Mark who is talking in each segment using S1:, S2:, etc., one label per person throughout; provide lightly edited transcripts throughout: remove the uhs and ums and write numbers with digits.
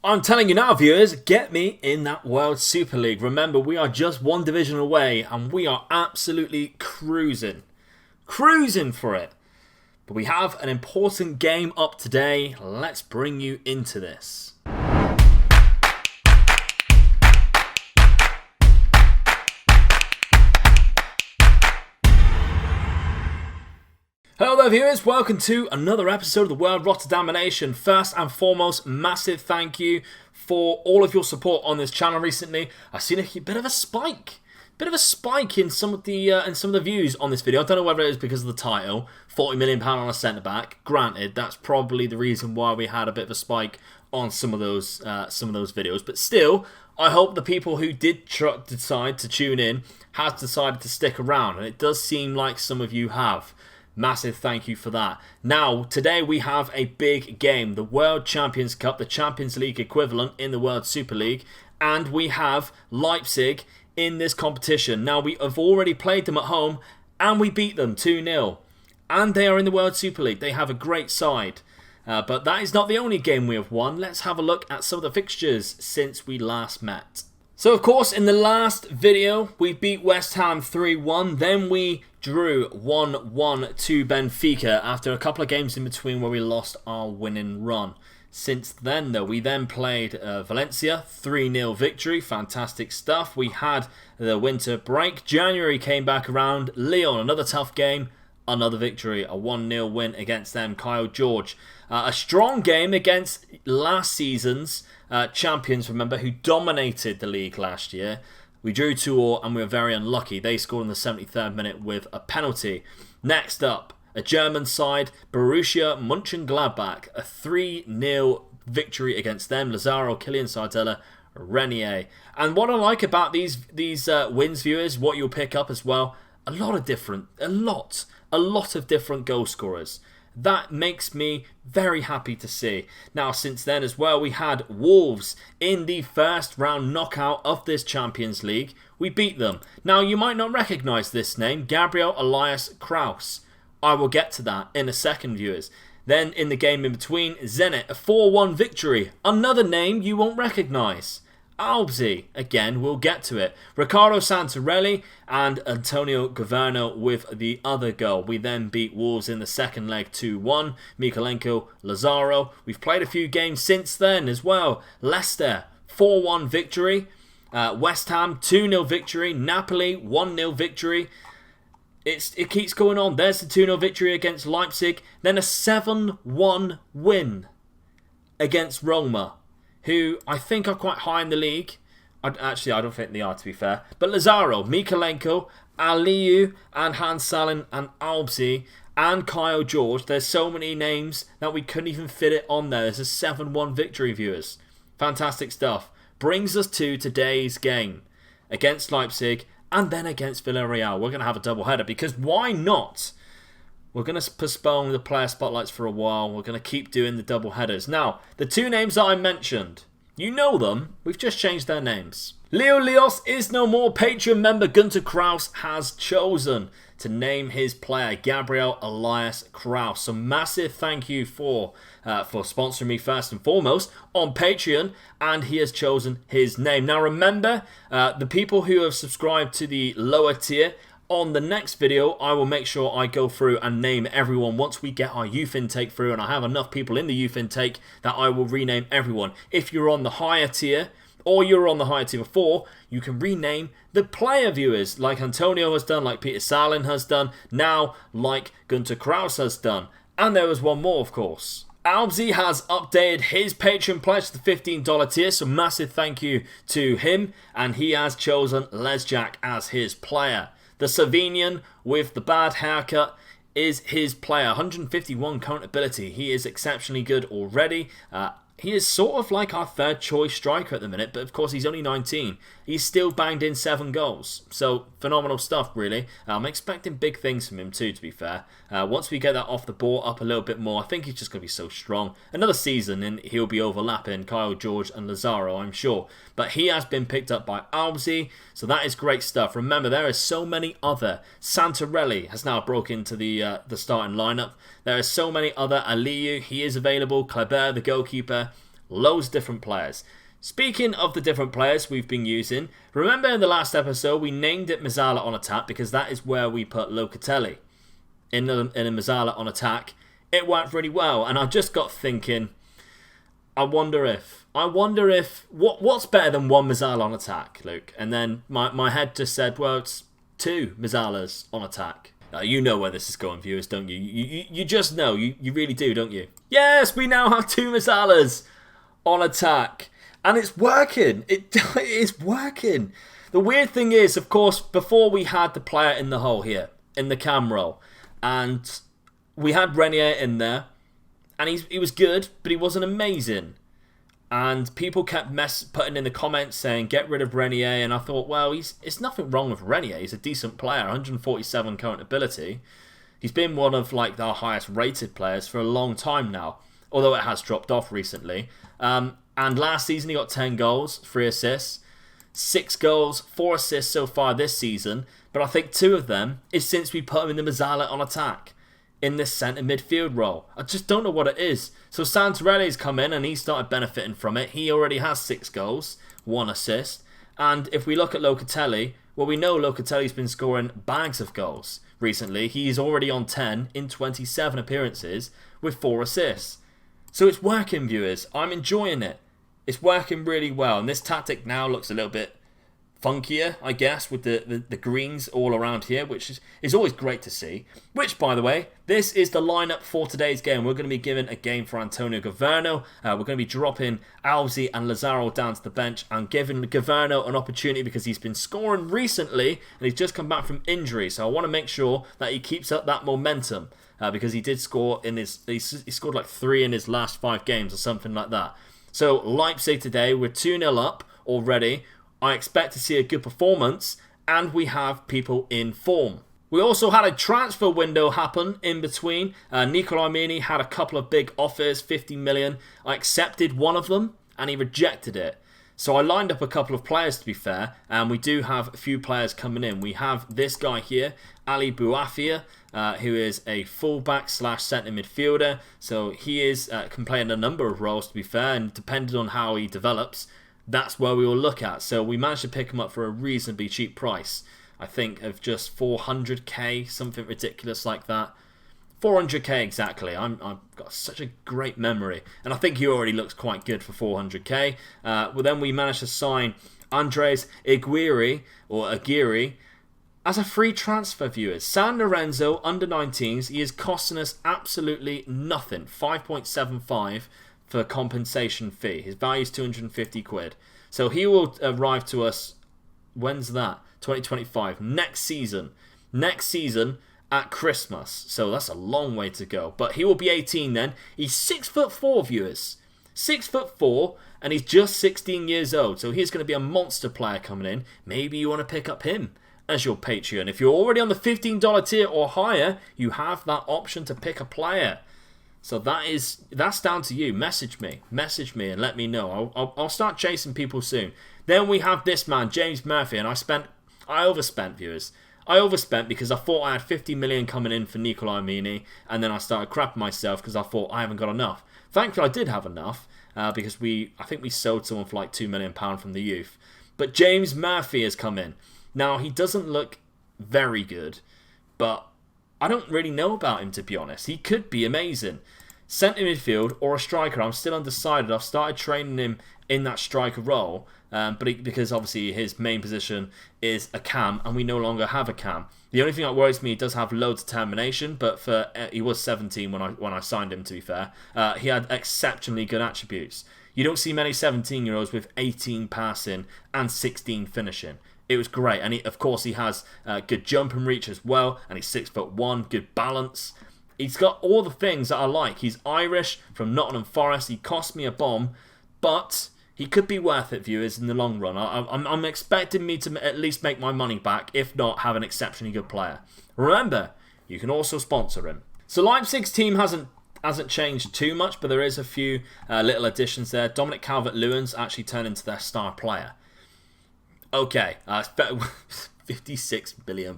S1: I'm telling you now, viewers, get me in that World Super League. Remember, we are just one division away and we are absolutely cruising. Cruising for it. But we have an important game up today. Let's bring you into this. Hello there viewers, welcome to another episode of the World ROTTERDAMINATION. First and foremost, massive thank you for all of your support on this channel recently. I've seen a bit of a spike. In some of the views on this video. I don't know whether it is because of the title, £40 million on a centre back. Granted, that's probably the reason why we had a bit of a spike on some of those videos. But still, I hope the people who did decide to tune in has decided to stick around, and it does seem like some of you have. Massive thank you for that. Now, today we have a big game, the World Champions Cup, the Champions League equivalent in the World Super League, and we have Leipzig in this competition. Now, we have already played them at home, and we beat them 2-0. And they are in the World Super League. They have a great side. But that is not the only game we have won. Let's have a look at some of the fixtures since we last met. So, of course, in the last video, we beat West Ham 3-1. Then we drew 1-1 to Benfica after a couple of games in between where we lost our winning run. Since then, though, we then played Valencia, 3-0 victory. Fantastic stuff. We had the winter break. January came back around. Lyon, another tough game. Another victory, a 1-0 win against them. Kyle George. A strong game against last season's champions, remember, who dominated the league last year. We drew 2-2 and we were very unlucky. They scored in the 73rd minute with a penalty. Next up, a German side, Borussia Mönchengladbach. A 3-0 victory against them. Lazaro, Kylian Sardella, Renier. And what I like about these wins, viewers, what you'll pick up as well, a lot of different goal scorers. That makes me very happy to see. Now, since then as well, we had Wolves in the first round knockout of this Champions League. We beat them. Now, you might not recognise this name, Gabriel Elias Kraus. I will get to that in a second, viewers. Then, in the game in between, Zenit, a 4-1 victory. Another name you won't recognise. Albzi, again, we'll get to it. Ricardo Santarelli and Antonio Governo with the other goal. We then beat Wolves in the second leg 2-1. Mikalenko, Lazaro. We've played a few games since then as well. Leicester, 4-1 victory. West Ham, 2-0 victory. Napoli, 1-0 victory. It keeps going on. There's the 2-0 victory against Leipzig. Then a 7-1 win against Roma, who I think are quite high in the league. Actually, I don't think they are, to be fair. But Lazaro, Mikalenko, Aliyu, and Hans Salin, and Albzi, and Kyle George. There's so many names that we couldn't even fit it on there. There's a 7-1 victory, viewers. Fantastic stuff. Brings us to today's game against Leipzig and then against Villarreal. We're going to have a double header because why not? We're going to postpone the player spotlights for a while. We're going to keep doing the double headers. Now, the two names that I mentioned, you know them. We've just changed their names. Leo Leos is no more. Patreon member Gunter Kraus has chosen to name his player Gabriel Elias Kraus. So massive thank you for sponsoring me first and foremost on Patreon, and he has chosen his name. Now remember, the people who have subscribed to the lower tier, on the next video, I will make sure I go through and name everyone once we get our youth intake through, and I have enough people in the youth intake that I will rename everyone. If you're on the higher tier, or you're on the higher tier before, you can rename the player, viewers, like Antonio has done, like Peter Salin has done, now like Gunter Kraus has done. And there was one more, of course. Albzi has updated his Patreon pledge to the $15 tier, so massive thank you to him, and he has chosen Lesjak as his player. The Slovenian with the bad haircut is his player. 151 current ability. He is exceptionally good already. He is sort of like our third choice striker at the minute, but of course he's only 19. He's still banged in 7 goals. So phenomenal stuff, really. I'm expecting big things from him too, to be fair. Once we get that off the ball up a little bit more, I think he's just going to be so strong. Another season and he'll be overlapping Kyle George and Lazaro, I'm sure. But he has been picked up by Albzi, so that is great stuff. Remember, there are so many other. Santarelli has now broken into the starting lineup. There are so many other. Aliyu, he is available. Kleber, the goalkeeper. Loads of different players. Speaking of the different players we've been using, remember in the last episode we named it Mezzala on attack because that is where we put Locatelli in a Mezzala on attack. It worked really well, and I just got thinking, I wonder if what's better than one Mezzala on attack, Luke? And then my head just said, well, it's 2 Mezzalas on attack. You know where this is going, viewers, don't you? You just know. You really do, don't you? Yes, we now have 2 Mezzalas on attack. And it's working. It is working. The weird thing is, of course, before we had the player in the hole here, in the cam roll. And we had Renier in there. And he was good, but he wasn't amazing. And people kept putting in the comments saying, get rid of Renier. And I thought, well, it's nothing wrong with Renier. He's a decent player, 147 current ability. He's been one of like our highest rated players for a long time now. Although it has dropped off recently. And last season he got 10 goals, 3 assists. 6 goals, 4 assists so far this season. But I think 2 of them is since we put him in the Mezzala on attack. In this centre midfield role. I just don't know what it is. So Santarelli's come in and he started benefiting from it. He already has 6 goals, 1 assist. And if we look at Locatelli, well, we know Locatelli's been scoring bags of goals recently. He's already on 10 in 27 appearances with 4 assists. So it's working, viewers. I'm enjoying it. It's working really well. And this tactic now looks a little bit funkier, I guess, with the greens all around here, which is always great to see. Which, by the way, this is the lineup for today's game. We're going to be giving a game for Antonio Governo. We're going to be dropping Alzi and Lazaro down to the bench and giving Governo an opportunity because he's been scoring recently and he's just come back from injury. So I want to make sure that he keeps up that momentum because he did score in he scored like 3 in his last 5 games or something like that. So Leipzig today, we're 2-0 up already. I expect to see a good performance, and we have people in form. We also had a transfer window happen in between. Nicolai Mini had a couple of big offers, 50 million. I accepted one of them, and he rejected it. So I lined up a couple of players, to be fair, and we do have a few players coming in. We have this guy here, Ali Bouafia, who is a fullback / centre midfielder. So he can play in a number of roles, to be fair, and depending on how he develops, that's where we will look at. So we managed to pick him up for a reasonably cheap price. I think of just 400k, something ridiculous like that. 400k exactly. I've got such a great memory. And I think he already looks quite good for 400k. Well, then we managed to sign Andres Aguirre as a free transfer, viewers. San Lorenzo, under 19s. He is costing us absolutely nothing. 5.75 for compensation fee. His value is 250 quid. So he will arrive to us, when's that? 2025. Next season at Christmas. So that's a long way to go. But he will be 18 then. He's 6'4", viewers. 6'4", and he's just 16 years old. So he's going to be a monster player coming in. Maybe you want to pick up him as your Patreon. If you're already on the $15 tier or higher, you have that option to pick a player. So that's down to you. Message me and let me know. I'll start chasing people soon. Then we have this man, James Murphy, and I overspent, viewers. I overspent because I thought I had 50 million coming in for Nicolai Mini, and then I started crapping myself because I thought I haven't got enough. Thankfully, I did have enough because I think we sold someone for like £2 million from the youth. But James Murphy has come in. Now, he doesn't look very good, but I don't really know about him, to be honest. He could be amazing. Centre midfield or a striker, I'm still undecided. I've started training him in that striker role, because obviously his main position is a cam, and we no longer have a cam. The only thing that worries me, he does have loads of determination, but he was 17 when I signed him, to be fair. He had exceptionally good attributes. You don't see many 17-year-olds with 18 passing and 16 finishing. It was great, and of course he has good jumping reach as well, and he's 6'1", good balance. He's got all the things that I like. He's Irish, from Nottingham Forest. He cost me a bomb, but he could be worth it, viewers, in the long run. I'm expecting me to at least make my money back, if not have an exceptionally good player. Remember, you can also sponsor him. So Leipzig's team hasn't changed too much, but there is a few little additions there. Dominic Calvert-Lewin's actually turned into their star player. Okay, £56 million.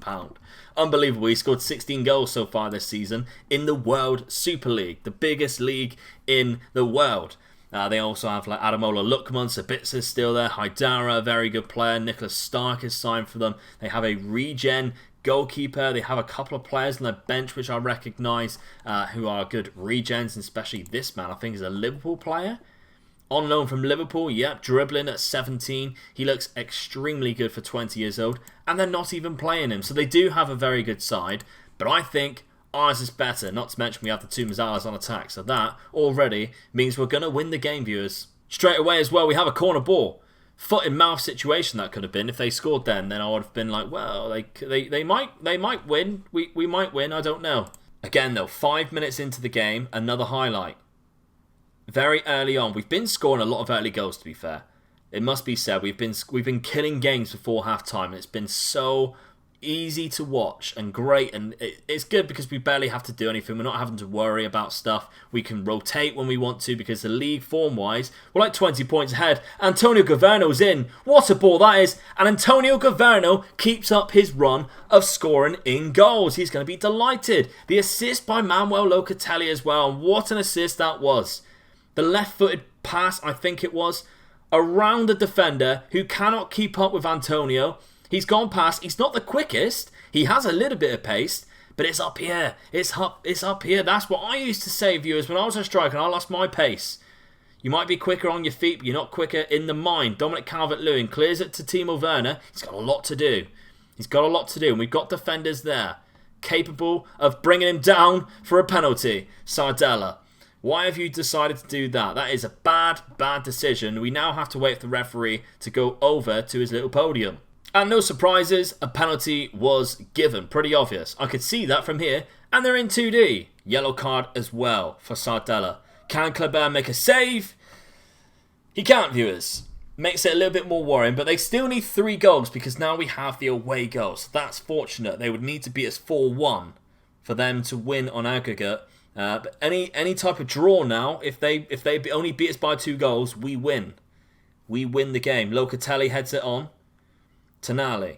S1: Unbelievable. He scored 16 goals so far this season in the World Super League, the biggest league in the world. They also have like Adamola Lukman, Sabitza's still there, Haidara, a very good player, Nicholas Stark is signed for them. They have a regen goalkeeper. They have a couple of players on their bench which I recognise who are good regens, especially this man I think is a Liverpool player. On loan from Liverpool, yep, dribbling at 17. He looks extremely good for 20 years old, and they're not even playing him. So they do have a very good side, but I think ours is better. Not to mention we have the two Mazzalas on attack, so that already means we're going to win the game, viewers. Straight away as well, we have a corner ball. Foot in mouth situation that could have been. If they scored then I would have been like, well, they might win. We might win, I don't know. Again though, 5 minutes into the game, another highlight. Very early on, we've been scoring a lot of early goals. To be fair, it must be said, we've been killing games before half time. It's been so easy to watch and great, and it's good because we barely have to do anything. We're not having to worry about stuff. We can rotate when we want to because the league form wise, we're like 20 points ahead. Antonio Governo's in. What a ball that is! And Antonio Governo keeps up his run of scoring in goals. He's going to be delighted. The assist by Manuel Locatelli as well. And what an assist that was. The left-footed pass, I think it was, around the defender who cannot keep up with Antonio. He's gone past. He's not the quickest. He has a little bit of pace, but it's up here. It's up here. That's what I used to say, viewers, when I was a striker and I lost my pace. You might be quicker on your feet, but you're not quicker in the mind. Dominic Calvert-Lewin clears it to Timo Werner. He's got a lot to do. He's got a lot to do, and we've got defenders there capable of bringing him down for a penalty. Sardella. Why have you decided to do that? That is a bad decision. We now have to wait for the referee to go over to his little podium. And no surprises, a penalty was given. Pretty obvious. I could see that from here. And they're in 2D. Yellow card as well for Sardella. Can Kleber make a save? He can't, viewers. Makes it a little bit more worrying. But they still need 3 goals because now we have the away goals. That's fortunate. They would need to beat us 4-1 for them to win on aggregate. But any type of draw now, if they only beat us by 2 goals, we win. We win the game. Locatelli heads it on. Tonali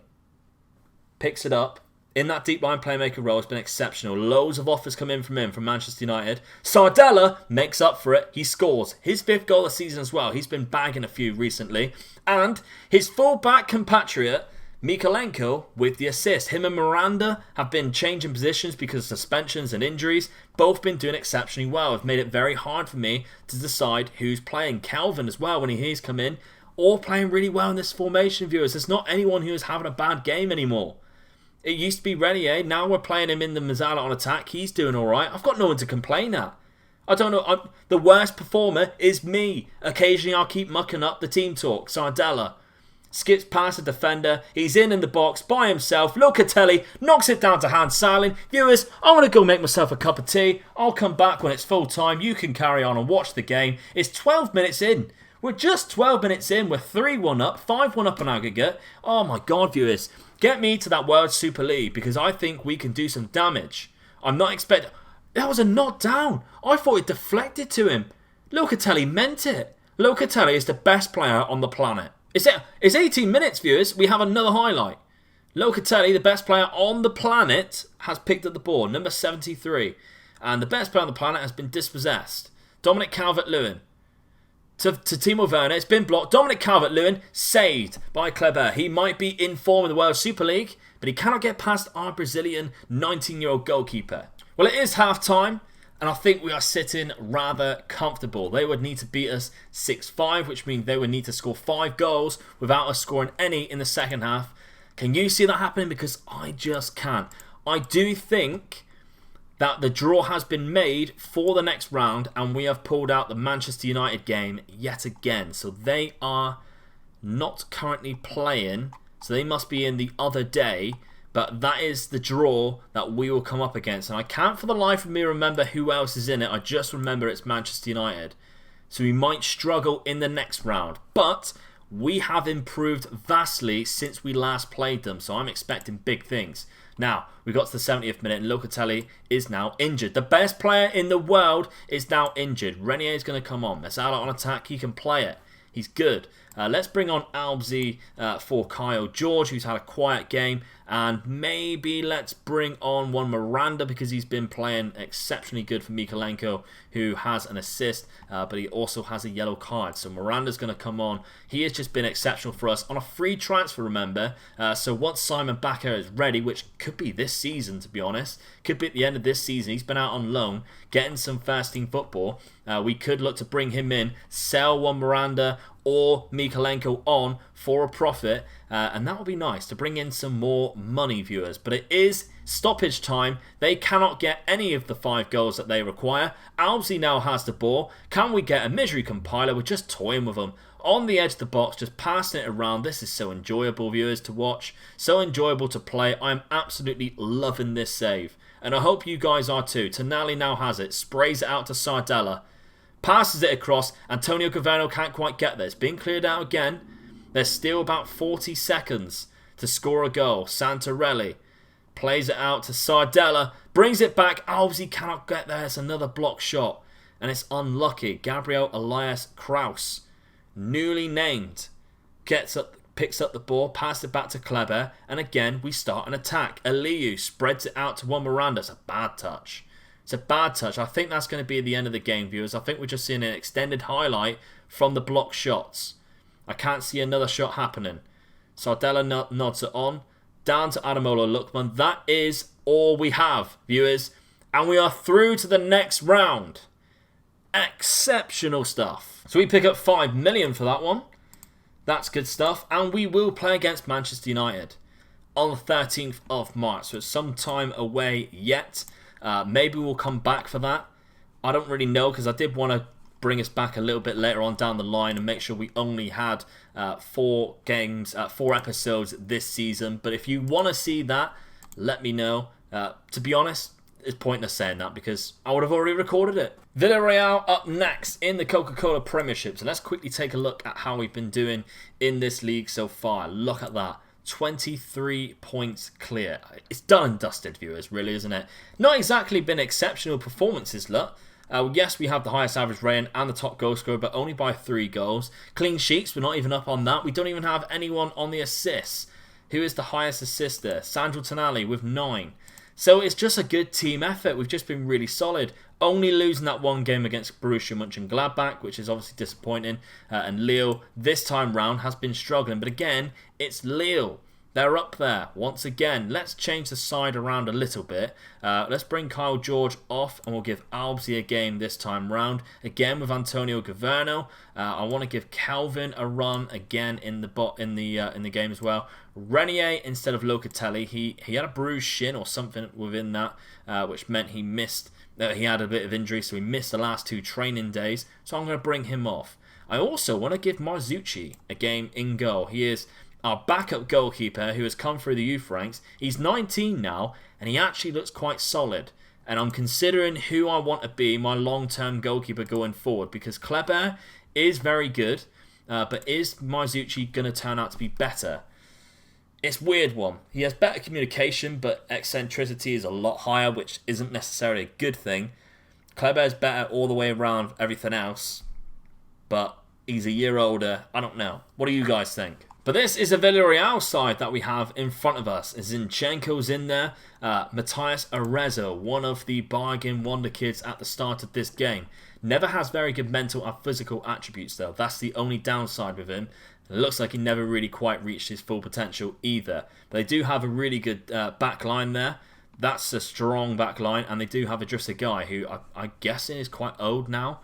S1: picks it up. In that deep line playmaker role has been exceptional. Loads of offers come in from him from Manchester United. Sardella makes up for it. He scores his 5th goal of the season as well. He's been bagging a few recently. And his full-back compatriot, Mikalenko, with the assist. Him and Miranda have been changing positions because of suspensions and injuries. Both been doing exceptionally well. Have made it very hard for me to decide who's playing. Calvin as well, when he's come in, all playing really well in this formation, viewers. There's not anyone who is having a bad game anymore. It used to be Renier. Now we're playing him in the Mazzala on attack. He's doing all right. I've got no one to complain at. I don't know. The worst performer is me. Occasionally I'll keep mucking up the team talk. Sardella skips past the defender. He's in the box by himself. Locatelli knocks it down to Hans Salin. Viewers, I want to go make myself a cup of tea. I'll come back when it's full time. You can carry on and watch the game. It's 12 minutes in. We're just 12 minutes in. We're 3-1 up, 5-1 up on aggregate. Oh my God, viewers. Get me to that World Super League because I think we can do some damage. I'm not expecting... That was a knock down. I thought it deflected to him. Locatelli meant it. Locatelli is the best player on the planet. It's 18 minutes, viewers. We have another highlight. Locatelli, the best player on the planet, has picked up the ball. Number 73. And the best player on the planet has been dispossessed. Dominic Calvert-Lewin. To Timo Werner. It's been blocked. Dominic Calvert-Lewin saved by Kleber. He might be in form in the World Super League, but he cannot get past our Brazilian 19-year-old goalkeeper. Well, it is half-time, and I think we are sitting rather comfortable. They would need to beat us 6-5, which means they would need to score 5 goals without us scoring any in the second half. Can you see that happening? Because I just can't. I do think that the draw has been made for the next round and we have pulled out the Manchester United game yet again. So they are not currently playing, so they must be in the other day, but that is the draw that we will come up against. And I can't for the life of me remember who else is in it. I just remember it's Manchester United. So we might struggle in the next round, but we have improved vastly since we last played them, so I'm expecting big things. Now, we got to the 70th minute and Locatelli is now injured. The best player in the world is now injured. Renier is going to come on. Mazzala on attack, he can play it. He's good. Let's bring on Albzy for Kyle George, who's had a quiet game. And maybe let's bring on one Miranda because he's been playing exceptionally good for Mykolenko, who has an assist, but he also has a yellow card. So Miranda's going to come on. He has just been exceptional for us on a free transfer, remember. So once Simon Bakker is ready, which could be this season, to be honest, could be at the end of this season. He's been out on loan, getting some first-team football. We could look to bring him in, sell one Miranda or Mykolenko on for a profit, and that would be nice to bring in some more money, viewers. But it is stoppage time. They cannot get any of the 5 goals that they require. Albzy now has the ball. Can we get a misery compiler? We're just toying with them on the edge of the box, just passing it around. This is so enjoyable, viewers, to watch, so enjoyable to play. I'm absolutely loving this save, and I hope you guys are too. Tonali now has it, sprays it out to Sardella, passes it across. Antonio Governo can't quite get there. It's being cleared out again. There's still about 40 seconds to score a goal. Santarelli plays it out to Sardella, brings it back. Albzy cannot get there. It's another block shot, and it's unlucky. Gabriel Elias Kraus, newly named, picks up the ball, passes it back to Kleber, and again we start an attack. Aliyu spreads it out to one Miranda. It's a bad touch. It's a bad touch. I think that's going to be the end of the game, viewers. I think we're just seeing an extended highlight from the block shots. I can't see another shot happening. Sardella nods it on. Down to Adamola Lookman. That is all we have, viewers. And we are through to the next round. Exceptional stuff. So we pick up 5 million for that one. That's good stuff. And we will play against Manchester United on the 13th of March. So it's some time away yet. Maybe we'll come back for that. I don't really know, because I did want to bring us back a little bit later on down the line and make sure we only had 4 episodes this season. But if you want to see that, let me know. To be honest, it's pointless saying that because I would have already recorded it. Villarreal up next in the Coca-Cola Premiership. So let's quickly take a look at how we've been doing in this league so far. Look at that. 23 points clear. It's done and dusted, viewers, really, isn't it? Not exactly been exceptional performances, look. Yes, we have the highest average rating and the top goal scorer, but only by 3 goals. Clean sheets, we're not even up on that. We don't even have anyone on the assists. Who is the highest assister? Sandro Tonali with 9. So it's just a good team effort. We've just been really solid. Only losing that one game against Borussia Mönchengladbach, which is obviously disappointing. And Lille, this time round, has been struggling. But again, it's Lille. They're up there once again. Let's change the side around a little bit. Let's bring Kyle George off, and we'll give Albzy a game this time round. Again with Antonio Governo. I want to give Calvin a run again in the game as well. Renier instead of Locatelli. He had a bruised shin or something within that, which meant he missed. He had a bit of injury, so he missed the last 2 training days. So I'm going to bring him off. I also want to give Marzucci a game in goal. He is our backup goalkeeper who has come through the youth ranks. He's 19 now, and he actually looks quite solid. And I'm considering who I want to be my long-term goalkeeper going forward, because Kleber is very good, but is Marzucci going to turn out to be better? It's a weird one. He has better communication, but eccentricity is a lot higher, which isn't necessarily a good thing. Kleber is better all the way around everything else, but he's a year older. I don't know. What do you guys think? But this is a Villarreal side that we have in front of us. Zinchenko's in there. Matthias Arezzo, one of the bargain wonder kids at the start of this game. Never has very good mental or physical attributes though. That's the only downside with him. It looks like he never really quite reached his full potential either. But they do have a really good back line there. That's a strong back line. And they do have Idrissa Gueye, who I'm guessing is quite old now.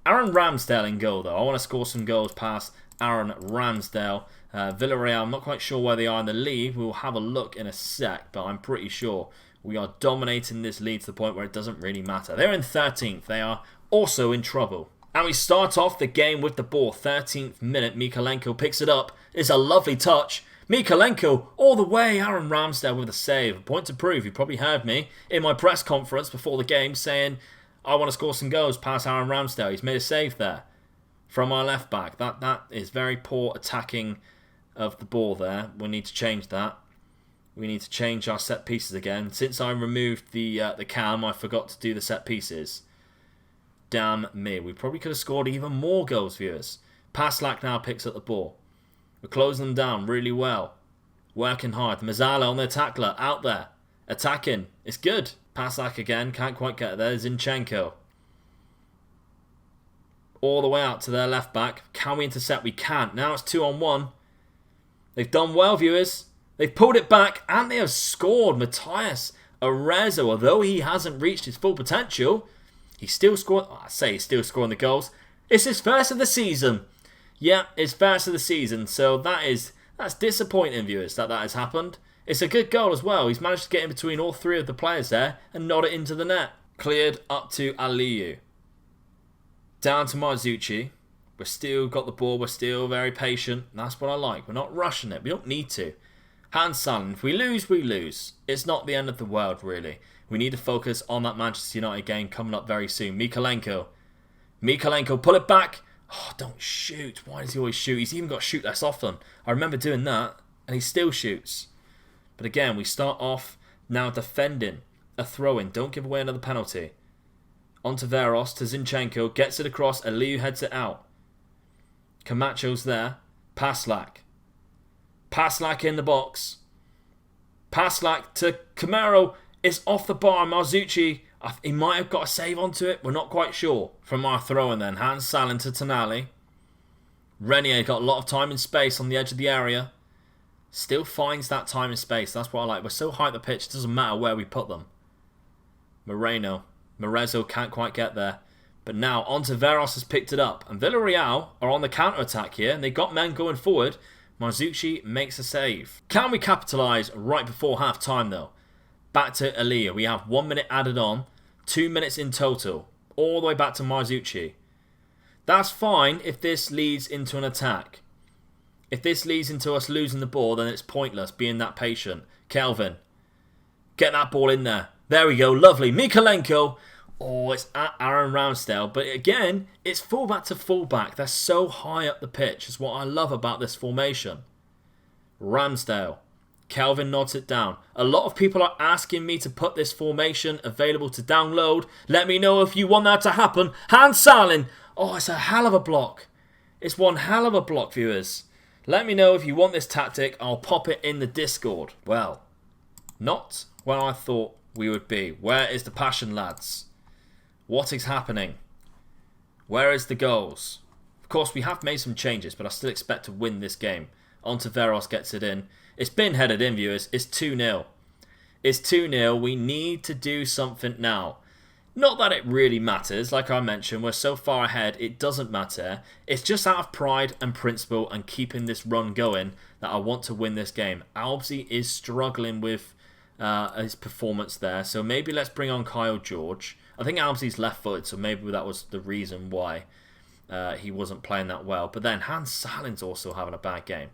S1: Aaron Ramsdale in goal though. I want to score some goals past Aaron Ramsdale. Villarreal, I'm not quite sure where they are in the league. We'll have a look in a sec, but I'm pretty sure we are dominating this league to the point where it doesn't really matter. They're in 13th. They are also in trouble. And we start off the game with the ball. 13th minute, Mykolenko picks it up. It's a lovely touch. Mykolenko all the way. Aaron Ramsdale with a save. A point to prove. You probably heard me in my press conference before the game saying, I want to score some goals past Aaron Ramsdale. He's made a save there from our left back. That is very poor attacking of the ball there. We need to change that. We need to change our set pieces again. Since I removed the cam, I forgot to do the set pieces. Damn me. We probably could have scored even more goals, viewers. Paslak now picks up the ball. We're closing them down really well. Working hard. Mazzala on the tackler. Out there. Attacking. It's good. Paslak again. Can't quite get there. Zinchenko. All the way out to their left back. Can we intercept? We can't. Now it's 2-on-1. They've done well, viewers. They've pulled it back and they have scored. Matthias Arezzo, although he hasn't reached his full potential, he's still scoring. I say he's still scoring the goals. It's his first of the season. Yeah, it's first of the season. So that's disappointing, viewers, that has happened. It's a good goal as well. He's managed to get in between all three of the players there and nod it into the net. Cleared up to Aliyu. Down to Marzucci. We've still got the ball. We're still very patient. That's what I like. We're not rushing it. We don't need to. Hans Salin. If we lose, we lose. It's not the end of the world, really. We need to focus on that Manchester United game coming up very soon. Mikalenko. Pull it back. Oh, don't shoot. Why does he always shoot? He's even got to shoot less often. I remember doing that, and he still shoots. But again, we start off now defending a throw-in. Don't give away another penalty. On to Veros, to Zinchenko. Gets it across. Aliyu heads it out. Camacho's there. Paslak in the box. Paslak to Camaro. It's off the bar. Marzucci, he might have got a save onto it. We're not quite sure. From our throw-in then. Hans Salin to Tonali. Renier got a lot of time and space on the edge of the area. Still finds that time and space. That's what I like. We're so high at the pitch, it doesn't matter where we put them. Morezzo can't quite get there. But now, onto Veros has picked it up. And Villarreal are on the counter-attack here. And they got men going forward. Marzucci makes a save. Can we capitalise right before half-time, though? Back to Aliyu. We have 1 minute added on. 2 minutes in total. All the way back to Marzucci. That's fine if this leads into an attack. If this leads into us losing the ball, then it's pointless being that patient. Kelvin. Get that ball in there. There we go. Lovely. Mikalenko. Oh, it's at Aaron Ramsdale. But again, it's fullback to fullback. They're so high up the pitch. Is what I love about this formation. Ramsdale. Kelvin nods it down. A lot of people are asking me to put this formation available to download. Let me know if you want that to happen. Hans Salin. Oh, it's a hell of a block. It's one hell of a block, viewers. Let me know if you want this tactic. I'll pop it in the Discord. Well, not where I thought we would be. Where is the passion, lads? What is happening? Where is the goals? Of course, we have made some changes, but I still expect to win this game. Onto Veros gets it in. It's been headed in, viewers. It's 2-0. It's 2-0. We need to do something now. Not that it really matters. Like I mentioned, we're so far ahead, it doesn't matter. It's just out of pride and principle and keeping this run going that I want to win this game. Albsy is struggling with his performance there, so maybe let's bring on Kyle George. I think Albsy's left-footed, so maybe that was the reason why he wasn't playing that well. But then Hans Salin's also having a bad game.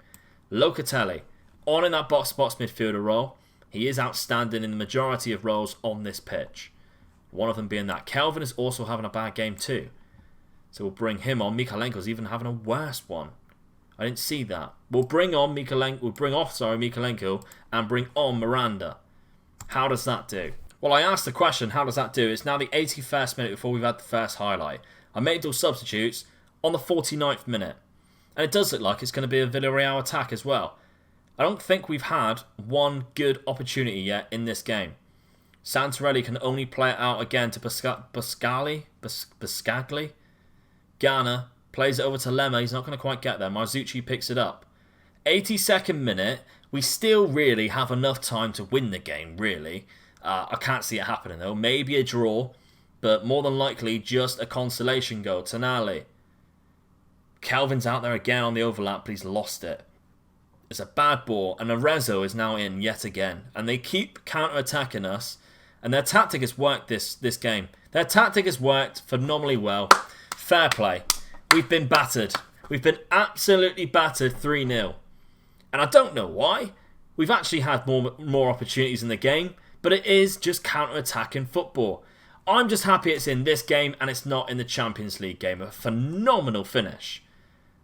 S1: Locatelli, on in that box-to-box midfielder role. He is outstanding in the majority of roles on this pitch. One of them being that. Kelvin is also having a bad game too. So we'll bring him on. Mikalenko's even having a worse one. I didn't see that. We'll bring off Mikalenko and bring on Miranda. How does that do? Well, I asked the question, how does that do? It's now the 81st minute before we've had the first highlight. I made those substitutes on the 49th minute. And it does look like it's going to be a Villarreal attack as well. I don't think we've had one good opportunity yet in this game. Santarelli can only play it out again to Pascagli. Ghana plays it over to Lemma. He's not going to quite get there. Marzucci picks it up. 82nd minute. We still really have enough time to win the game, really. I can't see it happening, though. Maybe a draw, but more than likely just a consolation goal. Tonali. Kelvin's out there again on the overlap, but he's lost it. It's a bad ball, and Arezzo is now in yet again. And they keep counter-attacking us, and their tactic has worked this game. Their tactic has worked phenomenally well. Fair play. We've been battered. We've been absolutely battered 3-0. And I don't know why. We've actually had more opportunities in the game, but it is just counter-attacking football. I'm just happy it's in this game and it's not in the Champions League game. A phenomenal finish.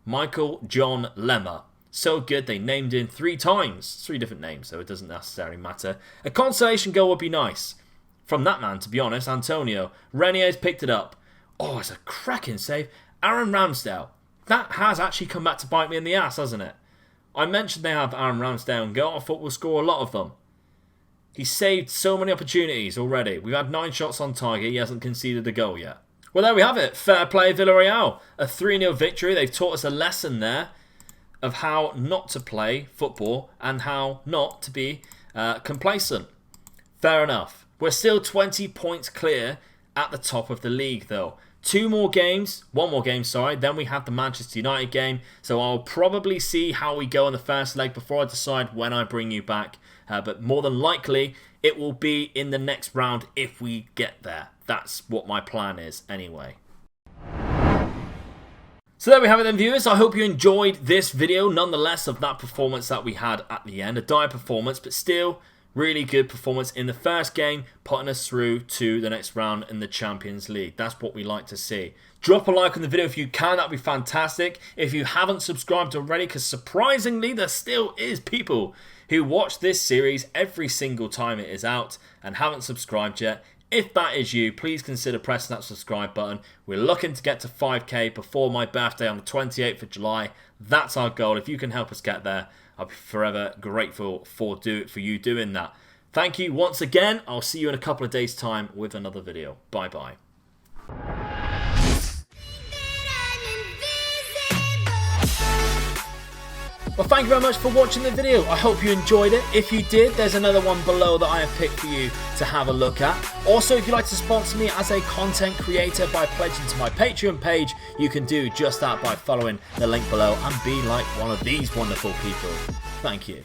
S1: Michael John Lemma. So good they named him 3 times. 3 different names, so it doesn't necessarily matter. A consolation goal would be nice. From that man, to be honest, Antonio. Renier's picked it up. Oh, it's a cracking save. Aaron Ramsdale. that has actually come back to bite me in the ass, hasn't it? I mentioned they have Aaron Ramsdale on goal. I thought we'll score a lot of them. He saved so many opportunities already. We've had 9 shots on target. He hasn't conceded a goal yet. Well, there we have it. Fair play, Villarreal. A 3-0 victory. They've taught us a lesson there of how not to play football and how not to be complacent. Fair enough. We're still 20 points clear at the top of the league, though. One more game, then we have the Manchester United game. So I'll probably see how we go in the first leg before I decide when I bring you back. But more than likely, it will be in the next round if we get there. That's what my plan is anyway. So there we have it then, viewers. I hope you enjoyed this video nonetheless of that performance that we had at the end. A dire performance, but still really good performance in the first game, putting us through to the next round in the Champions League. That's what we like to see. Drop a like on the video if you can. That'd be fantastic. If you haven't subscribed already, because surprisingly there still is people who watch this series every single time it is out and haven't subscribed yet. If that is you, please consider pressing that subscribe button. We're looking to get to 5k before my birthday on the 28th of July. That's our goal. If you can help us get there, I'll be forever grateful for you doing that. Thank you once again. I'll see you in a couple of days' time with another video. Bye-bye. Well, thank you very much for watching the video. I hope you enjoyed it. If you did, there's another one below that I have picked for you to have a look at. Also, if you'd like to sponsor me as a content creator by pledging to my Patreon page, you can do just that by following the link below and be like one of these wonderful people. Thank you.